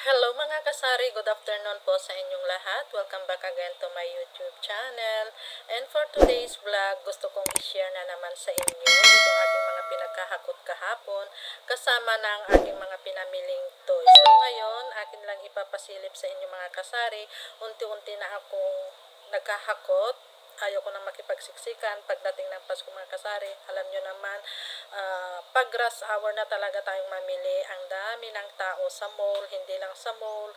Hello mga kasari, good afternoon po sa inyong lahat. Welcome back again to my YouTube channel. And for today's vlog, gusto kong i-share na naman sa inyo itong aking mga pinagkahakot kahapon kasama ng aking mga pinamiling toys. So ngayon, akin lang ipapasilip sa inyo mga kasari. Unti-unti na akong nagkahakot. Ayaw ko na makipagsiksikan pagdating ng Pasko mga kasari. Alam nyo naman, pag rush hour na talaga tayong mamili, ang dami ng tao sa mall, hindi lang sa mall,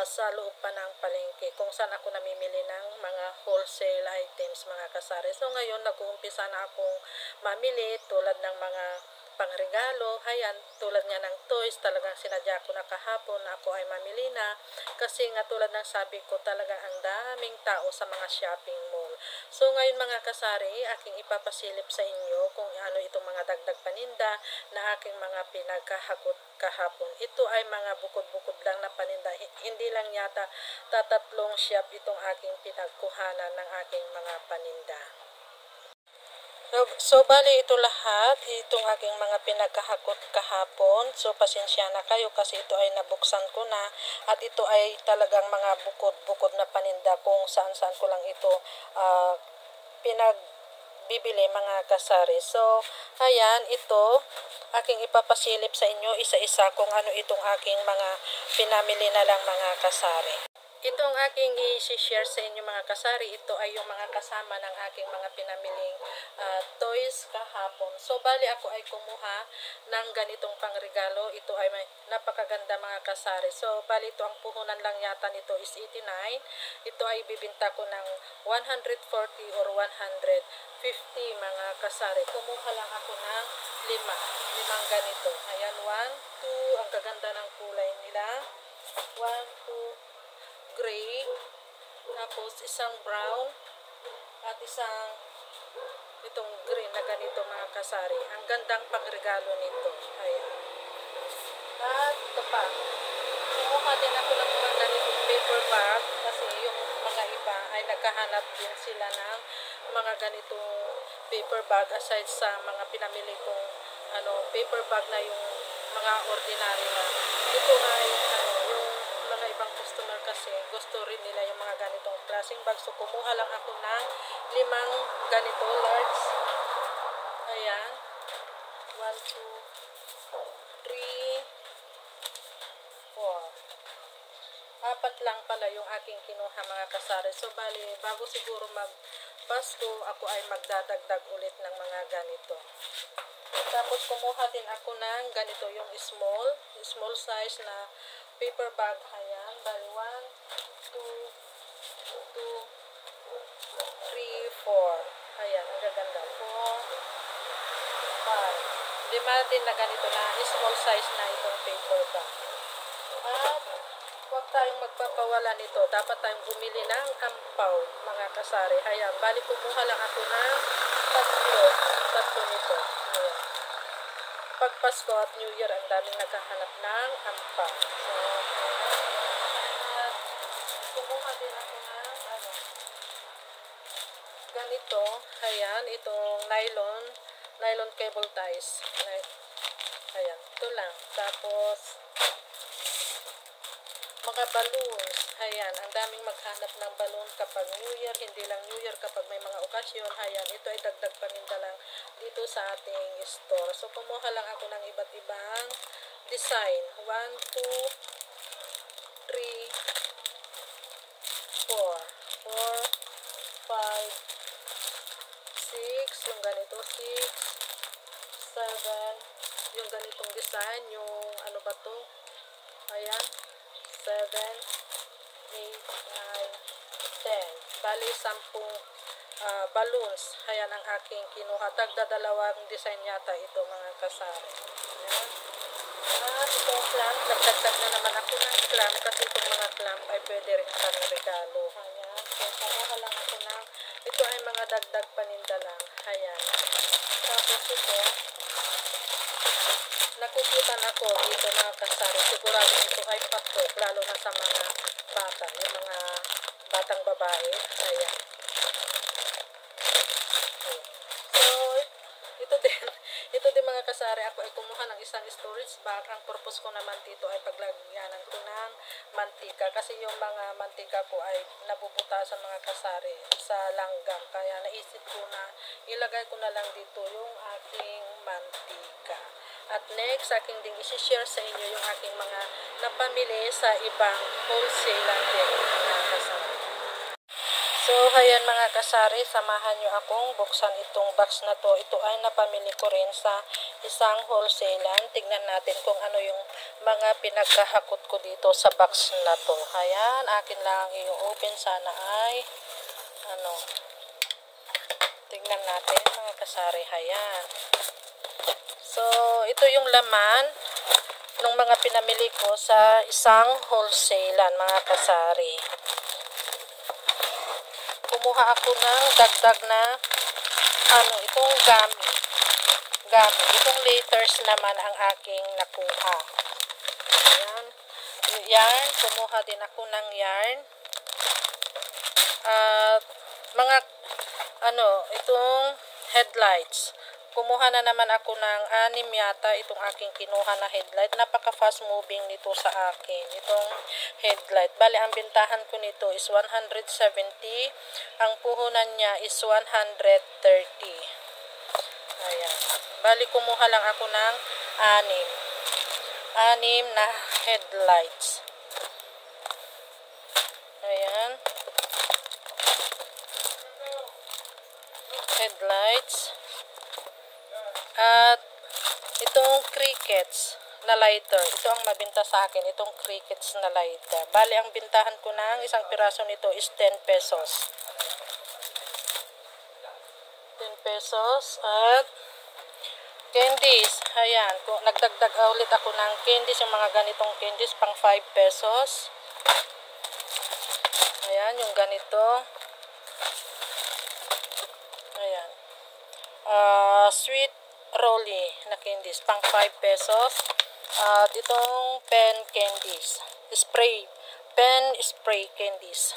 sa loob pa ng palengke, kung saan ako namimili ng mga wholesale items mga kasari. So ngayon, nag-uumpisa na akong mamili tulad ng mga pangregalo. Hayan, tulad nga ng toys, talagang sinadya ko na kahapon na ako ay mamili na. Kasi nga tulad ng sabi ko, talaga ang daming tao sa mga shopping mall. So ngayon mga kasari, aking ipapasilip sa inyo kung ano itong mga dagdag paninda na aking mga pinagkahakot kahapon. Ito ay mga bukod-bukod lang na paninda. Hindi lang yata tatatlong shop itong aking pinagkuhanan ng aking mga paninda. So bali ito lahat, itong aking mga pinagkahakot kahapon. So pasensya na kayo kasi ito ay nabuksan ko na at ito ay talagang mga bukod-bukod na paninda kung saan-saan ko lang ito pinagbibili mga kasari. So ayan, ito aking ipapasilip sa inyo isa-isa kung ano itong aking mga pinamili na lang mga kasari. Itong aking i-share sa inyo mga kasari, ito ay yung mga kasama ng aking mga pinamiling toys kahapon. So bali ako ay kumuha ng ganitong pangregalo. Ito ay may napakaganda mga kasari. So bali ito ang puhunan lang yata nito is 89. Ito ay bibinta ko ng 140 or 150 mga kasari. Kumuha lang ako ng limang ganito. Ayan, 1, 2, ang gaganda ng kulay nila. 1, 2, gray, tapos isang brown, at isang itong green na ganito mga kasari. Ang gandang pangregalo nito. Ayan. At ito pa. Kumuha din ako ng mga ganitong paper bag kasi yung mga iba ay nagkahanap din sila ng mga ganitong paper bag aside sa mga pinamili kong paper bag na yung mga ordinary na. Ito ay yung mga ibang customer kasi gusto rin nila yung mga ganitong klaseng bag. So kumuha lang ako ng 5 ganito large. Ayan. 1, 2, 3, 4. 4 lang pala yung aking kinuha mga kasari. So bali, bago siguro mag-Pasko, ako ay magdadagdag ulit ng mga ganito. Tapos kumuha din ako ng ganito yung small size na paper bag. Ayan, bali 1, 2, 2, 3, 4. Ayan, ang gaganda. 4, 5. 5 din na ganito na small size na itong paper bag. At huwag tayong magpapawala nito. Dapat tayong bumili ng ampaw, mga kasari. Ayan, bali kumuha lang ako ng tatlo nito. Ayan. Pag Pasko at New Year, ang daming naghahanap ng ampaw. So, at kumuha din ako ng ganito. Ayan, itong nylon cable ties. Ayan, ito lang. Tapos, mga balloons. Ayan, ang daming maghanap ng balloon kapag New Year, hindi lang New Year, kapag may mga okasyon. Ayan, ito ay dagdag paninda lang dito sa ating store. So, kumuha lang ako ng iba't ibang design. 1, 2, 3, 4. 4, 5, 6, yung ganito, 6, 7, yung ganitong design, yung ano ba to? Ayan. 7, 8, 9, 10. Bali, 10 balloons. Ayan ang aking kinuha. Tagda 2 design yata ito mga kasari. Ayan. At itong clamp, nagdagdag na naman ako ng clamp kasi itong mga clamp ay pwede rin pang regalo. Ayan. So, kumuha lang ako ng, ito ay mga dagdag paninda lang. Ayan. Tapos ito, nakukutan ako dito mga kasari. Sigurado ito ay patok, lalo na sa mga bata, yung mga batang babae. Ayan. So, ito din mga kasari, ako ay kumuha ng isang storage storage bag. Ang purpose ko naman dito ay paglagyanan ko ng mantika. Kasi yung mga mantika ko ay nabubutasan mga kasari sa langgam. Kaya naisip ko na ilagay ko na lang dito yung aking mantika. At next, aking ding isi-share sa inyo yung aking mga napamili sa ibang wholesale din mga kasari. So, ayan mga kasari, samahan nyo akong buksan itong box na to. Ito ay napamili ko rin sa isang wholesalan. Tignan natin kung ano yung mga pinagkahakot ko dito sa box na to. Ayan, akin lang i-open. Sana ay, tignan natin mga kasari. Ayan. So, ito yung laman ng mga pinamili ko sa isang wholesalan mga kasari. Kumuha ako ng dagdag na itong gummy. Itong letters naman ang aking nakuha. Ayan. Yarn. Kumuha din ako ng yarn. At itong headlights. Kumuha na naman ako ng 6 yata itong aking kinuha na headlight. Napaka fast moving nito sa akin. Itong headlight. Bali, ang bintahan ko nito is 170. Ang puhunan niya is 130. Ayan. Bali, kumuha lang ako ng 6 na headlights. Ayan. Headlights. At itong crickets na lighter. Ito ang mabinta sa akin. Itong crickets na lighter. Bali, ang bintahan ko ng isang piraso nito is 10 pesos. 10 pesos. At candies. Ayan. Nagdagdag ulit ako ng candies. Yung mga ganitong candies pang 5 pesos. Ayan. Yung ganito. Ayan. Sweet rolly na candies pang 5 pesos. At itong pen candies, pen spray candies.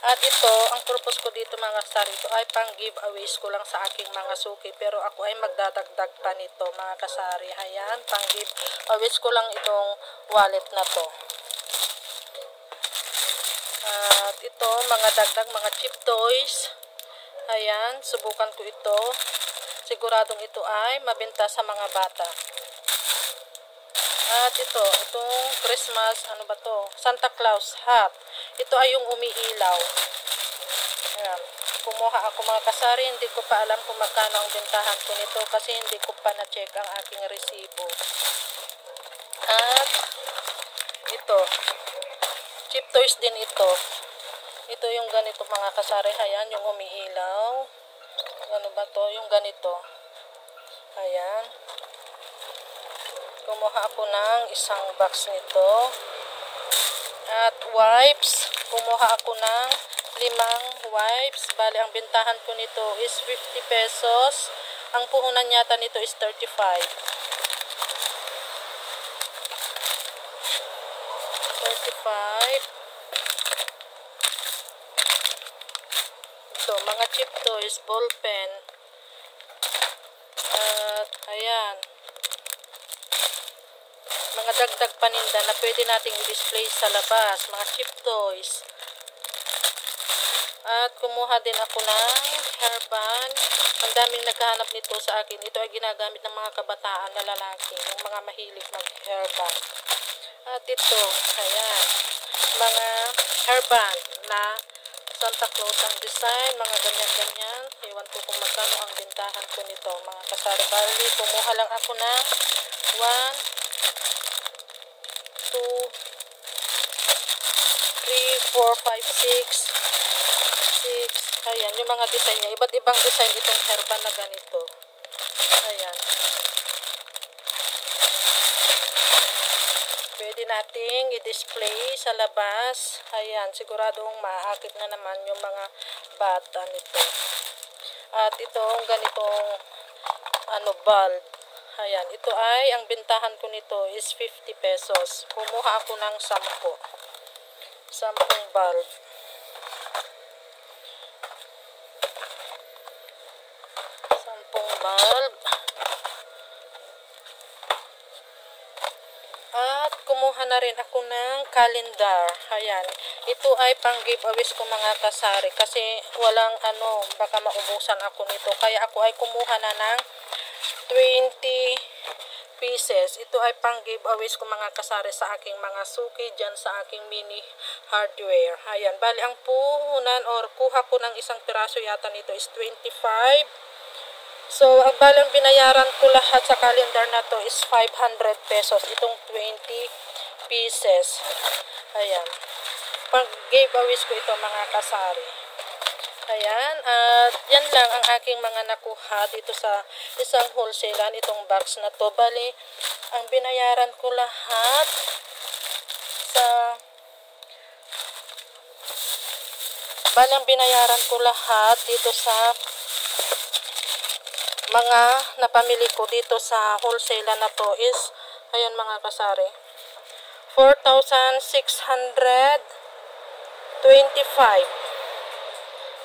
At ito, ang purpose ko dito mga kasari, ito ay pang giveaways ko lang sa aking mga suki, pero ako ay magdadagdag pa nito mga kasari. Ayan, pang giveaways ko lang itong wallet na to. At ito, mga dagdag, mga cheap toys. Ayan, subukan ko ito. Siguradong ito ay mabenta sa mga bata. At itong Christmas, Santa Claus hat. Ito ay yung umiilaw. Ayan. Kumuha ako mga kasari, hindi ko pa alam kung magkano ang bentahan ko nito kasi hindi ko pa na-check ang aking resibo. At ito, cheap toys din ito. Ito yung ganito mga kasari, ayan, yung umiilaw. Ano ba to? Yung ganito. Ayan. Kumuha ako ng isang box nito. At wipes. Kumuha ako ng 5 wipes. Bali, ang bintahan ko nito is 50 pesos. Ang puhunan yata nito is 35. 35. Ito, mga cheap toys, ball pen. At, ayan. Mga dagdag paninda na pwede nating i-display sa labas. Mga cheap toys. At, kumuha din ako ng hairband. Ang daming naghahanap nito sa akin. Ito ay ginagamit ng mga kabataan na lalaki. Yung mga mahilig mag-hairband. At ito, ayan. Mga hairband na Santa Claus ang design, mga ganyan-ganyan. Iwan ko kung magkano ang bintahan ko nito, mga kasari. Bali, kumuha lang ako na 1, 2, 3, 4, 5, 6. Ayan, yung mga design niya. Iba't ibang design itong hairband na ganito. Ayan. Pwede nating i-display sa labas. Ayan, siguradong maakit na naman yung mga bata nito. At itong ganitong bulb. Ayan, ito ay, ang bintahan ko nito is 50 pesos. Kumuha ako ng 10 bulb. 10 bulb. na rin ako ng calendar. Ayan. Ito ay pang giveaways ko mga kasari. Kasi walang baka maubusan ako nito. Kaya ako ay kumuha na ng 20 pieces. Ito ay pang giveaways ko mga kasari sa aking mga suki dyan sa aking mini hardware. Ayan. Bali ang puhunan or kuha ko ng isang piraso yata nito is 25. So, ang balang binayaran ko lahat sa calendar na to is 500 pesos. Itong 20 pieces. Ayan. Pag giveaways ko ito mga kasari. Ayan. At yan lang ang aking mga nakuha dito sa isang wholesalan. Itong box na to. Bali, ang binayaran ko lahat sa... Balang binayaran ko lahat dito sa mga napamili ko dito sa wholesale na to is, ayan mga kasari, 4,625.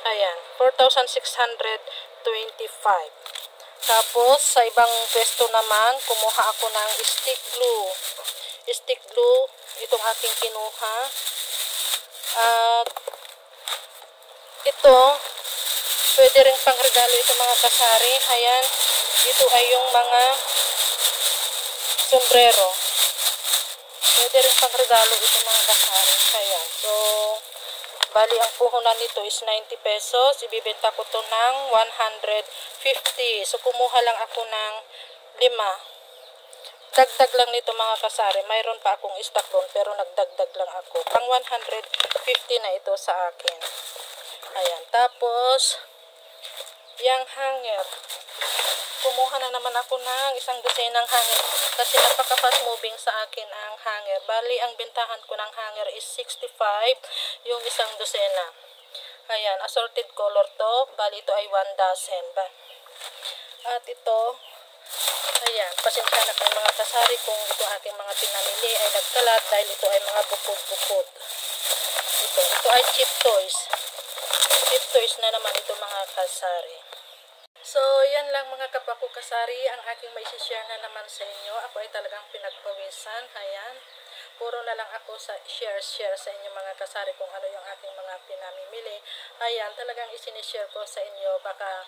Ayan, 4,625. Tapos, sa ibang pwesto naman, kumuha ako ng stick glue. Stick glue, itong aking kinuha. At, ito, pwede rin pang regalo ito mga kasari. Ayan. Ito ay yung mga sombrero. Pwede rin pang regalo ito mga kasari. Ayan. So, bali ang puhunan nito is 90 pesos. Ibibenta ko to ng 150. So, kumuha lang ako ng 5. Dagdag lang nito mga kasari. Mayroon pa akong stock doon pero nagdagdag lang ako. Pang 150 na ito sa akin. Ayan. Tapos, yang hanger. Kumuha na naman ako ng isang dosenang hanger kasi napaka-fast moving sa akin ang hanger. Bali, ang bentahan ko ng hanger is 65 yung isang dosena. Ayan, assorted color to. Bali, ito ay 1 dozen. At ito, ayan, pasensya na kayo mga kasari kung ito aking mga pinamili ay nagkalat dahil ito ay mga bukod-bukod. Ito ay cheap toys. Cheap toys na naman ito mga kasari. So, yan lang mga kapwa ko kasari ang aking may share na naman sa inyo. Ako ay talagang pinagpawisan. Ayan. Puro na lang ako sa share sa inyo mga kasari kung ano yung aking mga pinamimili. Ayan, talagang isinishare ko sa inyo. Baka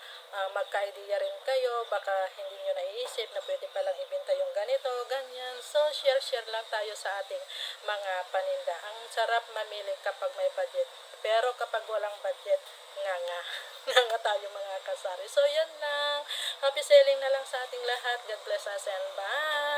magka-idea rin kayo. Baka hindi nyo naiisip na pwede palang ibenta yung ganito, ganyan. So, share lang tayo sa ating mga paninda. Ang sarap mamili kapag may budget. Pero kapag walang budget, nga tayo mga kasari. So, yan lang. Happy selling na lang sa ating lahat. God bless us and bye!